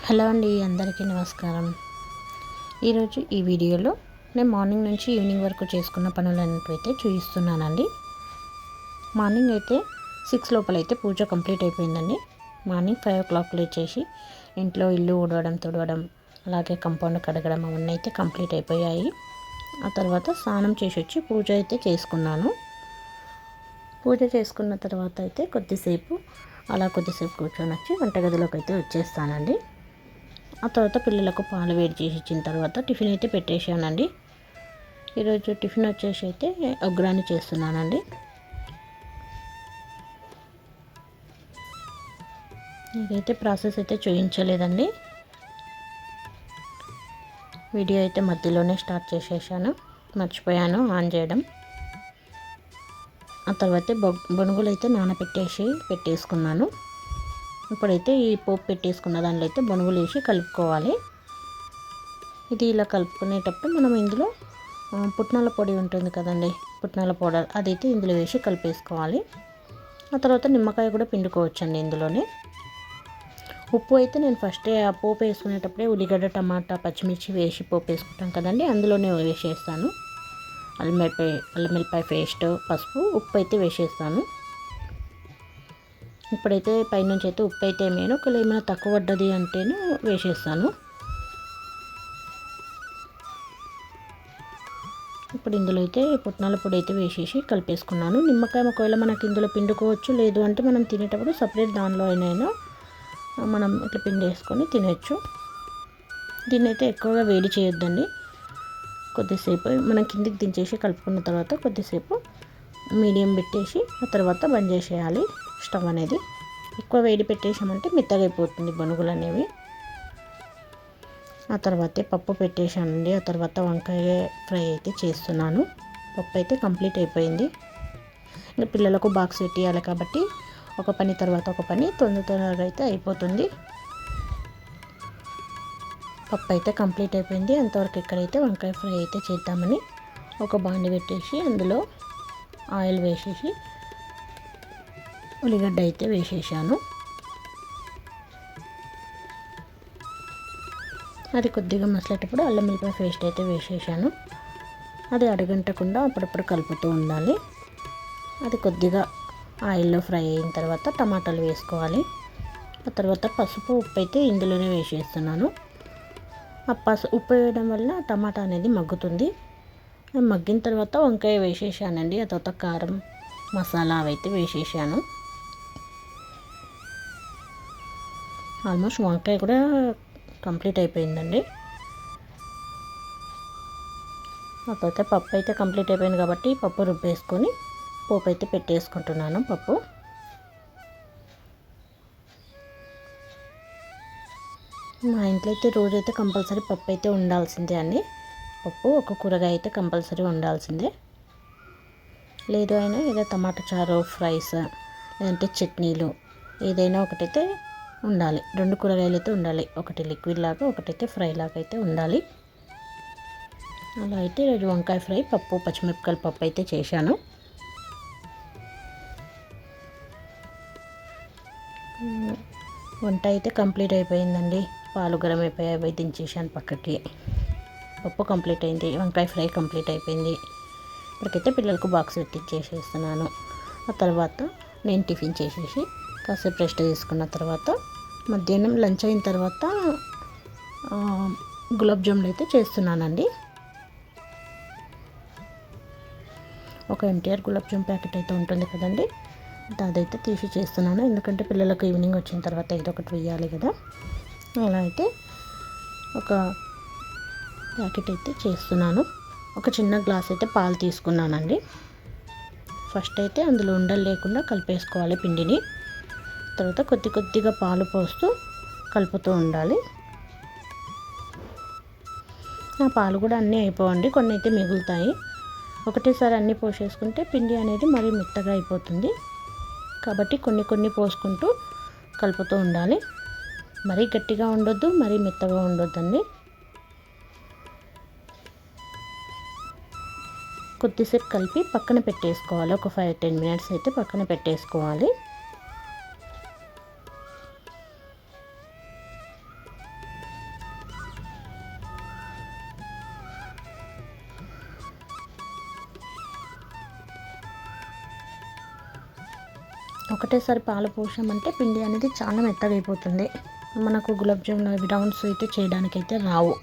Hello అండి, అందరికీ నమస్కారం. ఈరోజు ఈ వీడియోలో నేను మార్నింగ్ నుంచి ఈవినింగ్ వరకు చేసుకున్న పనులన్నిటివైతే చూపిస్తున్నానండి. మార్నింగ్ అయితే 6 లోపలైతే పూజ కంప్లీట్ అయిపోయిందండి. మార్నింగ్ 5 o'clock లేచేసి ఇంట్లో ఇల్లు ఊడవడం తుడవడం అలాగే కంపౌండ్ కడగడం అవన్నీ అయితే కంప్లీట్ అయిపోయాయి. ఆ తర్వాత స్నానం చేసి వచ్చి పూజ అయితే చేసుకున్నాను. పూజ చేసుకున్న తర్వాత అయితే కొద్దిసేపు కూర్చొని వచ్చి వంటగదిలోకి అయితే వచ్చేస్తానండి. ఆ తర్వాత పిల్లలకు పాలు వేడి చేసి ఇచ్చిన తర్వాత టిఫిన్ అయితే పెట్టేశానండి. ఈరోజు టిఫిన్ వచ్చేసి అయితే ఒగ్రాని చేస్తున్నానండి. ఇదైతే ప్రాసెస్ అయితే చూపించలేదండి, వీడియో అయితే మధ్యలోనే స్టార్ట్ చేసేసాను, మర్చిపోయాను ఆన్ చేయడం. ఆ తర్వాత బొనుగులు అయితే పెట్టేసుకున్నాను. ఇప్పుడైతే ఈ పోపు పెట్టేసుకున్న దాంట్లో అయితే బొనుగులు వేసి కలుపుకోవాలి. ఇది ఇలా కలుపుకునేటప్పుడు మనం ఇందులో పుట్నాల పొడి ఉంటుంది కదండి, పుట్నాల పౌడర్ అదైతే ఇందులో వేసి కలిపేసుకోవాలి. ఆ తర్వాత నిమ్మకాయ కూడా పిండుకోవచ్చండి ఇందులోనే. ఉప్పు అయితే నేను ఫస్టే ఆ పోపు వేసుకునేటప్పుడే ఉల్లిగడ్డ టమాటా పచ్చిమిర్చి వేసి పోపు వేసుకుంటాం కదండి, అందులోనే వేసేస్తాను. అల్లం పేస్ట్ పసుపు ఉప్పు అయితే వేసేస్తాను. ఇప్పుడైతే పైనుంచి అయితే ఉప్పు అయితే ఒకవేళ ఏమైనా తక్కువ పడ్డది అంటేనే వేసేస్తాను. ఇప్పుడు ఇందులో అయితే పుట్నాల పొడి అయితే వేసేసి కలిపేసుకున్నాను. నిమ్మకాయ ఒకవేళ మనకి ఇందులో పిండుకోవచ్చు, లేదు అంటే మనం తినేటప్పుడు సపరేట్ దానిలో అయినా మనం ఇట్లా పిండి వేసుకొని తినచ్చు. దీన్ని అయితే ఎక్కువగా వేడి చేయొద్దండి. కొద్దిసేపు మనం కిందికి దించేసి కలుపుకున్న తర్వాత కొద్దిసేపు మీడియం పెట్టేసి ఆ తర్వాత బంద్ చేసేయాలి స్టవ్ అనేది. ఎక్కువ వేడి పెట్టేసామంటే మెత్తగా అయిపోతుంది బొనుగులు అనేవి. ఆ తర్వాతే పప్పు పెట్టేశానండి. ఆ తర్వాత వంకాయ ఫ్రై అయితే చేస్తున్నాను. పప్పు అయితే కంప్లీట్ అయిపోయింది. ఇంకా పిల్లలకు బాక్స్ పెట్టేయాలి కాబట్టి ఒక పని తర్వాత ఒక పని తొందరగా అయితే అయిపోతుంది. పప్పు అయితే కంప్లీట్ అయిపోయింది. అంతవరకు ఇక్కడైతే వంకాయ ఫ్రై అయితే చేద్దామని ఒక బాండి పెట్టేసి అందులో ఆయిల్ వేసేసి ఉల్లిగడ్డ అయితే వేసేసాను. అది కొద్దిగా మసలేటప్పుడు అల్లం వెల్లిపాయ పేస్ట్ అయితే వేసేసాను. అది అడుగంటకుండా అప్పుడప్పుడు కలుపుతూ ఉండాలి. అది కొద్దిగా ఆయిల్లో ఫ్రై అయిన తర్వాత టమాటాలు వేసుకోవాలి. ఆ తర్వాత పసుపు ఉప్పు అయితే ఇందులోనే వేసేస్తున్నాను. ఆ ఉప్పు వేయడం వల్ల టమాటా అనేది మగ్గుతుంది. మగ్గిన తర్వాత వంకాయ వేసేసానండి. ఆ తర్వాత కారం మసాలా అవైతే వేసేసాను. ఆల్మోస్ట్ వంకాయ కూడా కంప్లీట్ అయిపోయిందండి. ఆ తర్వాత పప్పు అయితే కంప్లీట్ అయిపోయింది కాబట్టి పప్పు రుబ్బేసుకొని పోపు అయితే పెట్టేసుకుంటున్నాను. పప్పు మా ఇంట్లో అయితే రోజైతే కంపల్సరీ పప్పు అయితే ఉండాల్సిందే అండి. పప్పు ఒక కూరగాయ అయితే కంపల్సరీ ఉండాల్సిందే. లేదు అయినా ఏదో టమాటా చారు ఫ్రైస్ లేదంటే చట్నీలు ఏదైనా ఒకటైతే ఉండాలి. 2 కూరగాయలు అయితే ఉండాలి. ఒకటి లిక్విడ్ లాగా ఒకటైతే ఫ్రై లాగా అయితే ఉండాలి. అలా అయితే ఈరోజు వంకాయ ఫ్రై పప్పు పచ్చిమిరపకాయల పప్పు అయితే చేశాను. వంట అయితే కంప్లీట్ అయిపోయిందండి. పాలు గరం అయిపోయాయి, అవి దించేసాను పక్కకి. పప్పు కంప్లీట్ అయింది, వంకాయ ఫ్రై కంప్లీట్ అయిపోయింది. ఇప్పటికైతే పిల్లలకు బాక్స్ పెట్టించేసేస్తున్నాను. ఆ తర్వాత నేను టిఫిన్ చేసేసి కాసేపు రెస్ట్ తీసుకున్న తర్వాత మధ్యాహ్నం లంచ్ అయిన తర్వాత గులాబ్ జాములు అయితే చేస్తున్నానండి. ఒక ఎన్టీఆర్ గులాబ్ జామ్ ప్యాకెట్ అయితే ఉంటుంది కదండి, అదైతే తీసి చేస్తున్నాను. ఎందుకంటే పిల్లలకు ఈవినింగ్ వచ్చిన తర్వాత ఏదో ఒకటి వేయాలి కదా. అలా అయితే ఒక ప్యాకెట్ అయితే చేస్తున్నాను. ఒక చిన్న గ్లాస్ అయితే పాలు తీసుకున్నానండి. ఫస్ట్ అయితే అందులో ఉండలు లేకుండా కలిపేసుకోవాలి పిండిని. తర్వాత కొద్దిగా పాలు పోస్తూ కలుపుతూ ఉండాలి. ఆ పాలు కూడా అన్నీ అయిపోవండి, కొన్ని అయితే మిగులుతాయి. ఒకటేసారి అన్నీ పోసేసుకుంటే పిండి అనేది మరీ మెత్తగా అయిపోతుంది. కాబట్టి కొన్ని పోసుకుంటూ కలుపుతూ ఉండాలి. మరీ గట్టిగా ఉండొద్దు, మరీ మెత్తగా ఉండొద్దండి. కొద్దిసేపు కలిపి పక్కన పెట్టేసుకోవాలి. ఒక 5-10 minutes అయితే పక్కన పెట్టేసుకోవాలి. ఒకటేసారి పాలు పోసామంటే పిండి అనేది చాలా మెత్తగా అయిపోతుంది. మనకు గులాబ్ జామున్ అవి రౌండ్స్ అయితే చేయడానికైతే రావు.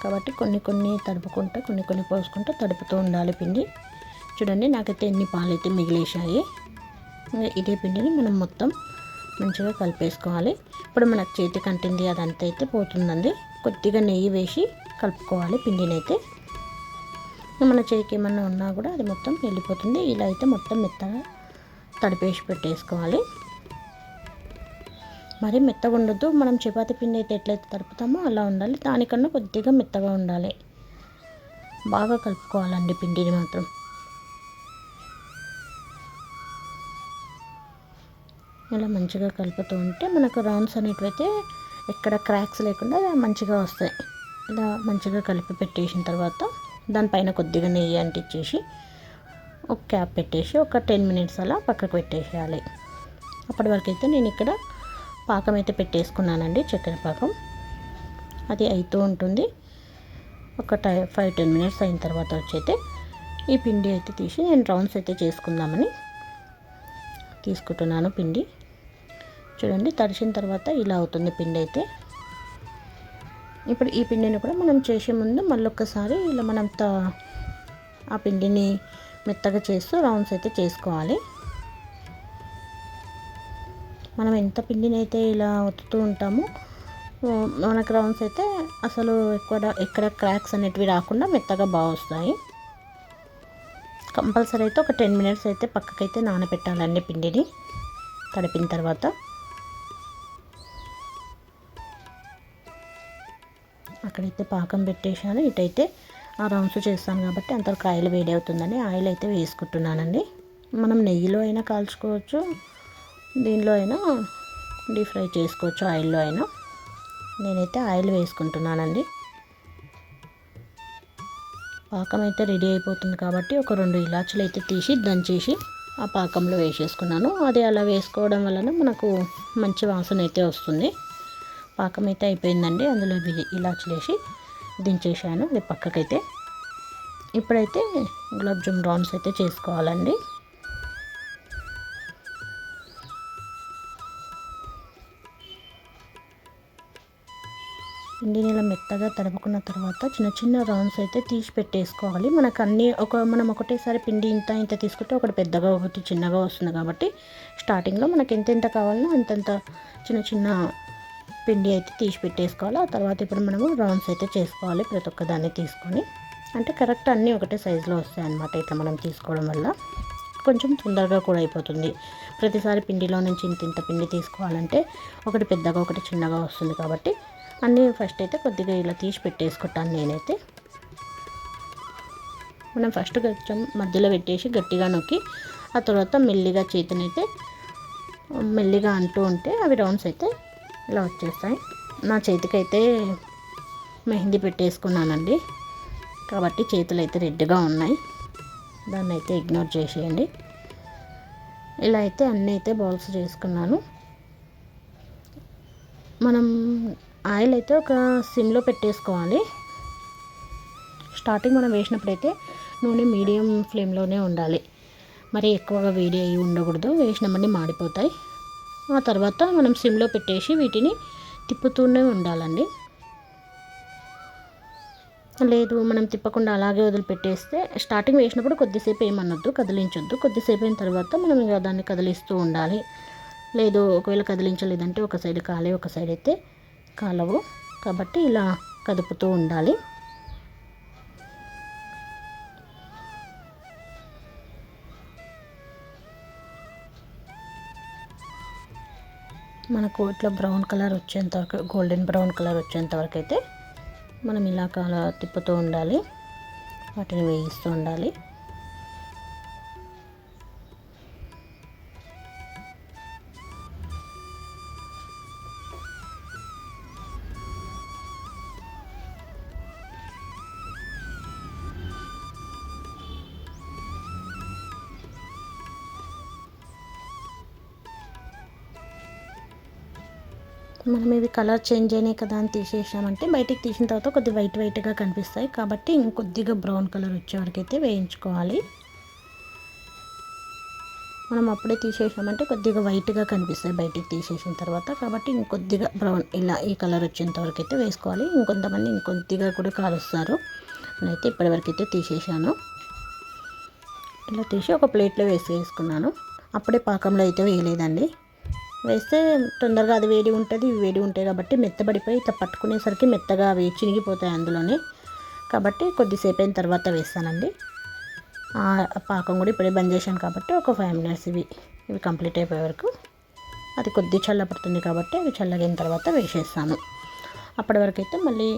కాబట్టి కొన్ని తడుపుకుంటూ కొన్ని పోసుకుంటూ తడుపుతూ ఉండాలి పిండి. చూడండి నాకైతే ఎన్ని పాలు అయితే మిగిలేసాయి. ఇదే పిండిని మనం మొత్తం మంచిగా కలిపేసుకోవాలి. ఇప్పుడు మనకు చేతికి అంటింది అదంతా అయితే పోతుందండి. కొద్దిగా నెయ్యి వేసి కలుపుకోవాలి పిండిని అయితే. మన చేతికి ఏమన్నా ఉన్నా కూడా అది మొత్తం వెళ్ళిపోతుంది. ఇలా అయితే మొత్తం మెత్తగా తడిపేసి పెట్టేసుకోవాలి. మరి మెత్తగా ఉండొద్దు. మనం చపాతీ పిండి అయితే ఎట్లయితే తడుపుతామో అలా ఉండాలి. దానికన్నా కొద్దిగా మెత్తగా ఉండాలి. బాగా కలుపుకోవాలండి పిండిని మాత్రం. ఇలా మంచిగా కలుపుతూ ఉంటే మనకు రౌండ్స్ అనేటివైతే ఎక్కడ క్రాక్స్ లేకుండా మంచిగా వస్తాయి. ఇలా మంచిగా కలిపి పెట్టేసిన తర్వాత దానిపైన కొద్దిగా నెయ్యి అంటించేసి ఒక క్యాప్ పెట్టేసి ఒక 10 మినిట్స్ అలా పక్కకు పెట్టేసేయాలి. అప్పటి వరకు అయితే నేను ఇక్కడ పాకం అయితే పెట్టేసుకున్నానండి, చక్కెర పాకం. అది అవుతూ ఉంటుంది. ఒక 5-10 మినిట్స్ అయిన తర్వాత వచ్చైతే ఈ పిండి అయితే తీసి నేను రౌండ్స్ అయితే చేసుకుందామని తీసుకుంటున్నాను పిండి. చూడండి తడిసిన తర్వాత ఇలా అవుతుంది పిండి అయితే. ఇప్పుడు ఈ పిండిని కూడా మనం చేసే ముందు మళ్ళొక్కసారి ఇలా మనం ఆ పిండిని మెత్తగా చేస్తూ రౌండ్స్ అయితే చేసుకోవాలి. మనం ఎంత పిండిని అయితే ఇలా ఒత్తుతూ ఉంటామో మనకు రౌండ్స్ అయితే అసలు ఎక్కడ క్రాక్స్ అనేటివి రాకుండా మెత్తగా బాగా వస్తాయి. కంపల్సరీ అయితే ఒక 10 మినిట్స్ అయితే పక్కకైతే నానబెట్టాలండి పిండిని తడిపిన తర్వాత. అక్కడైతే పాకం పెట్టేశాను. ఇటైతే ఆ రౌండ్స్ చేస్తాను కాబట్టి అంతవరకు ఆయిల్ వేడి అవుతుందని ఆయిల్ అయితే వేసుకుంటున్నానండి. మనం నెయ్యిలో అయినా కాల్చుకోవచ్చు, దీనిలో అయినా డీప్ ఫ్రై చేసుకోవచ్చు, ఆయిల్లో అయినా. నేనైతే ఆయిల్ వేసుకుంటున్నానండి. పాకం అయితే రెడీ అయిపోతుంది కాబట్టి ఒక 2 ఇలాచీలు అయితే తీసి దంచేసి ఆ పాకంలో వేసేసుకున్నాను. అది అలా వేసుకోవడం వలన మనకు మంచి వాసన అయితే వస్తుంది. పాకం అయితే అయిపోయిందండి. అందులో ఇలాచీలు వేసి దించేసాను అది పక్కకైతే. ఇప్పుడైతే గులాబ్ జామ్ రౌండ్స్ అయితే చేసుకోవాలండి. పిండిని ఇలా మెత్తగా తడుపుకున్న తర్వాత చిన్న రౌండ్స్ అయితే తీసి పెట్టేసుకోవాలి. మనకు అన్నీ మనం ఒకటేసారి పిండి ఇంత తీసుకుంటే ఒకటి పెద్దగా ఒకటి చిన్నగా వస్తుంది కాబట్టి స్టార్టింగ్లో మనకి ఎంత కావాలనో అంతంత చిన్న పిండి అయితే తీసి పెట్టేసుకోవాలి. ఆ తర్వాత ఇప్పుడు మనము రౌండ్స్ అయితే చేసుకోవాలి ప్రతి ఒక్క దాన్ని తీసుకొని. అంటే కరెక్ట్ అన్నీ ఒకటే సైజులో వస్తాయి అన్నమాట. ఇట్లా మనం తీసుకోవడం వల్ల కొంచెం తొందరగా కూడా అయిపోతుంది. ప్రతిసారి పిండిలో నుంచి ఇంత పిండి తీసుకోవాలంటే ఒకటి పెద్దగా ఒకటి చిన్నగా వస్తుంది కాబట్టి అన్నీ ఫస్ట్ అయితే కొద్దిగా ఇలా తీసి పెట్టేసుకుంటాను నేనైతే. మనం ఫస్ట్ కొంచెం మధ్యలో పెట్టేసి గట్టిగా నొక్కి ఆ తర్వాత మెల్లిగా చేతినైతే మెల్లిగా అంటూ ఉంటే అవి రౌండ్స్ అయితే ఇలా వచ్చేస్తాయి. నా చేతికైతే మెహందీ పెట్టేసుకున్నానండి కాబట్టి చేతులు అయితే రెడ్గా ఉన్నాయి. దాన్ని అయితే ఇగ్నోర్ చేసేయండి. ఇలా అయితే అన్నీ అయితే బౌల్స్ చేసుకున్నాను. మనం ఆయిల్ అయితే ఒక సిమ్లో పెట్టేసుకోవాలి. స్టార్టింగ్ మనం వేసినప్పుడైతే నూనె మీడియం ఫ్లేమ్లోనే ఉండాలి. మరి ఎక్కువగా వేడి అయ్యి ఉండకూడదు, వేసినామండి మాడిపోతాయి. ఆ తర్వాత మనం సిమ్లో పెట్టేసి వీటిని తిప్పుతూనే ఉండాలండి. లేదు మనం తిప్పకుండా అలాగే వదిలిపెట్టేస్తే స్టార్టింగ్ వేసినప్పుడు కొద్దిసేపు ఏమనొద్దు, కదిలించొద్దు. కొద్దిసేపు అయిన తర్వాత మనం ఇంకా దాన్ని కదిలిస్తూ ఉండాలి. లేదు ఒకవేళ కదిలించలేదంటే ఒక సైడ్ కాలే, ఒక సైడ్ అయితే కాలవు. కాబట్టి ఇలా కదుపుతూ ఉండాలి. మనకు ఇట్లా బ్రౌన్ కలర్ వచ్చేంత వరకు, గోల్డెన్ బ్రౌన్ కలర్ వచ్చేంత వరకు అయితే మనం ఇలా తిప్పుతూ ఉండాలి, వాటిని వేయిస్తూ ఉండాలి. మనం ఇవి కలర్ చేంజ్ అయినాయి కదా అని తీసేసామంటే బయటికి తీసిన తర్వాత కొద్దిగా వైట్గా కనిపిస్తాయి. కాబట్టి ఇంకొద్దిగా బ్రౌన్ కలర్ వచ్చే వరకు అయితే వేయించుకోవాలి. మనం అప్పుడే తీసేసామంటే కొద్దిగా వైట్గా కనిపిస్తాయి బయటికి తీసేసిన తర్వాత. కాబట్టి ఇంకొద్దిగా బ్రౌన్ ఇలా ఈ కలర్ వచ్చేంత వరకు అయితే వేసుకోవాలి. ఇంకొంతమంది ఇంకొద్దిగా కూడా కాలుస్తారు. నేనైతే ఇప్పటివరకు అయితే తీసేసాను. ఇలా తీసి ఒక ప్లేట్లో వేసుకున్నాను. అప్పుడే పాకంలో అయితే వేయలేదండి. వేస్తే తొందరగా అది వేడి ఉంటుంది, ఇవి వేడి ఉంటాయి కాబట్టి మెత్తబడిపోయి ఇట్లా పట్టుకునేసరికి మెత్తగా అవి చినిగిపోతాయి అందులోనే. కాబట్టి కొద్దిసేపు అయిన తర్వాత వేస్తానండి. పాకం కూడా ఇప్పుడే బంద్ చేశాను కాబట్టి ఒక 5 మినిట్స్ ఇవి కంప్లీట్ అయిపోయే వరకు అది కొద్ది చల్లబడుతుంది కాబట్టి అవి చల్లగిన తర్వాత వేసేస్తాను. అప్పటి వరకు అయితే మళ్ళీ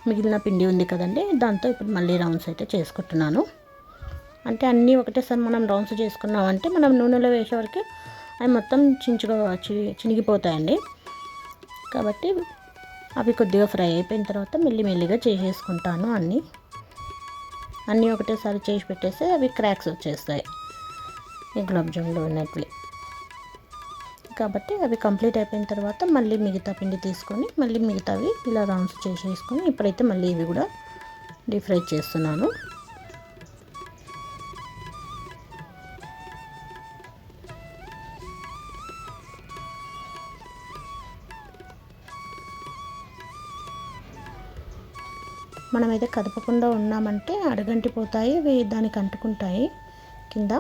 మిగిలిన పిండి ఉంది కదండి, దాంతో ఇప్పుడు మళ్ళీ రౌండ్స్ అయితే చేసుకుంటున్నాను. అంటే అన్నీ ఒకటేసారి మనం రౌండ్స్ చేసుకున్నామంటే మనం నూనెలో వేసే వరకు అవి మొత్తం చినిగిపోతాయండి. కాబట్టి అవి కొద్దిగా ఫ్రై అయిపోయిన తర్వాత మెల్లిగా చేసేసుకుంటాను. అన్నీ ఒకటేసారి చేసి పెట్టేస్తే అవి క్రాక్స్ వచ్చేస్తాయి ఈ గులాబ్ జాములు ఉన్నట్లే. కాబట్టి అవి కంప్లీట్ అయిపోయిన తర్వాత మళ్ళీ మిగతా పిండి తీసుకొని మళ్ళీ మిగతావి ఇలా రౌండ్స్ చేసేసుకొని ఇప్పుడైతే మళ్ళీ ఇవి కూడా డీప్ ఫ్రై చేస్తున్నాను. మనమైతే కదపకుండా ఉన్నామంటే అడగంటిపోతాయి, దానికి అంటుకుంటాయి కింద.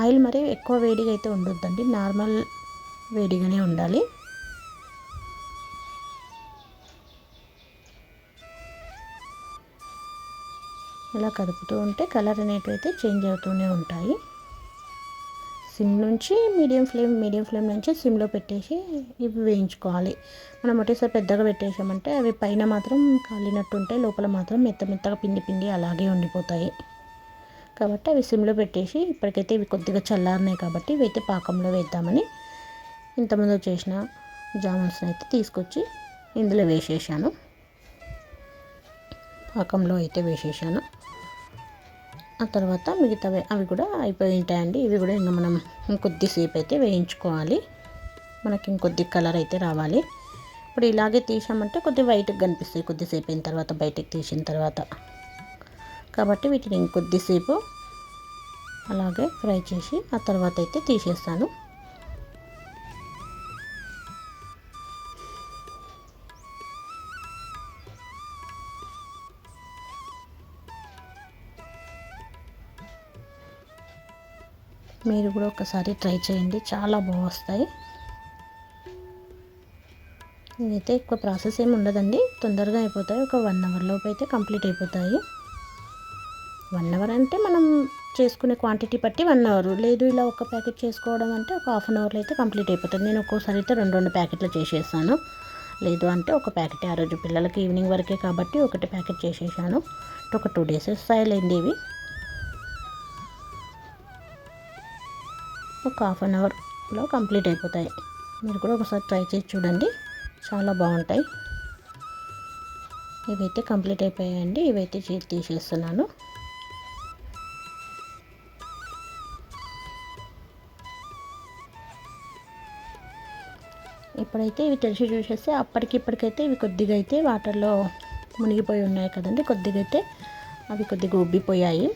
ఆయిల్ మరి ఎక్కువ వేడిగా అయితే ఉండొద్దండి, నార్మల్ వేడిగానే ఉండాలి. ఇలా కదుపుతూ ఉంటే కలర్ అనేటివైతే చేంజ్ అవుతూనే ఉంటాయి. సిమ్ నుంచి మీడియం ఫ్లేమ్ నుంచి సిమ్లో పెట్టేసి ఇవి వేయించుకోవాలి. మనం ఒకటేసారి పెద్దగా పెట్టేసామంటే అవి పైన మాత్రం కాలినట్టు ఉంటాయి, లోపల మాత్రం మెత్తగా పిండి అలాగే ఉండిపోతాయి. కాబట్టి అవి సిమ్లో పెట్టేసి ఇప్పటికైతే ఇవి కొద్దిగా చల్లారినాయి కాబట్టి ఇవైతే పాకంలో వేద్దామని ఇంతకుముందు చేసిన జామున్స్ అయితే తీసుకొచ్చి ఇందులో వేసేసాను. పాకంలో అయితే వేసేసాను. ఆ తర్వాత మిగతావి అవి కూడా అయిపోయి ఉంటాయండి. ఇవి కూడా ఇంకా మనం ఇంకొద్దిసేపు అయితే వేయించుకోవాలి. మనకి ఇంకొద్ది కలర్ అయితే రావాలి. ఇప్పుడు ఇలాగే తీసామంటే కొద్దిగా వైట్గా కనిపిస్తాయి కొద్దిసేపు అయిన తర్వాత, బయటికి తీసిన తర్వాత. కాబట్టి వీటిని ఇంకొద్దిసేపు అలాగే ఫ్రై చేసి ఆ తర్వాత అయితే తీసేస్తాను. మీరు కూడా ఒకసారి ట్రై చేయండి, చాలా బాగా వస్తాయి. ఇదైతే ఎక్కువ ప్రాసెస్ ఏమి ఉండదండి, తొందరగా అయిపోతాయి. ఒక 1 అవర్ లోపు అయితే కంప్లీట్ అయిపోతాయి. 1 అవర్ అంటే మనం చేసుకునే క్వాంటిటీ బట్టి 1 అవర్, లేదు ఇలా ఒక ప్యాకెట్ చేసుకోవడం అంటే ఒక హాఫ్ అన్ అవర్లో అయితే కంప్లీట్ అయిపోతుంది. నేను ఒక్కోసారి అయితే 2 ప్యాకెట్లు చేసేసాను. లేదు అంటే ఒక ప్యాకెట్, ఆ రోజు పిల్లలకి ఈవినింగ్ వరకే కాబట్టి ఒకటి ప్యాకెట్ చేసేసాను. ఒక 2 డేస్ వస్తాయిలేండి ఇవి. ఒక హాఫ్ అన్ అవర్లో కంప్లీట్ అయిపోతాయి. మీరు కూడా ఒకసారి ట్రై చేసి చూడండి, చాలా బాగుంటాయి. ఇవైతే కంప్లీట్ అయిపోయాయండి. ఇవైతే తీసేస్తున్నాను. ఇప్పుడైతే ఇవి తెలిసి చూసేస్తే ఇప్పటికైతే ఇవి కొద్దిగా అయితే వాటర్లో మునిగిపోయి ఉన్నాయి కదండి, కొద్దిగా అయితే అవి కొద్దిగా ఉబ్బిపోయాయి.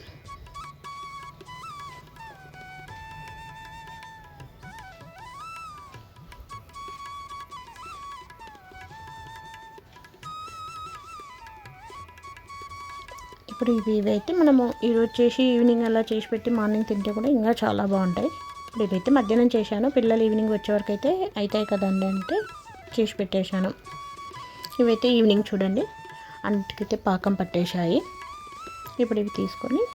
ఇప్పుడు ఇవైతే మనము ఈరోజు చేసి ఈవినింగ్ అలా చేసి పెట్టి మార్నింగ్ తింటే కూడా ఇంకా చాలా బాగుంటాయి. ఇప్పుడు ఇవైతే మధ్యాహ్నం చేశాను, పిల్లలు ఈవినింగ్ వచ్చేవరకు అయితే అవుతాయి కదండి అంటే చేసి పెట్టేశాను. ఇవైతే ఈవినింగ్ చూడండి అన్నిటికైతే పాకం పట్టేశాయి. ఇప్పుడు ఇవి తీసుకొని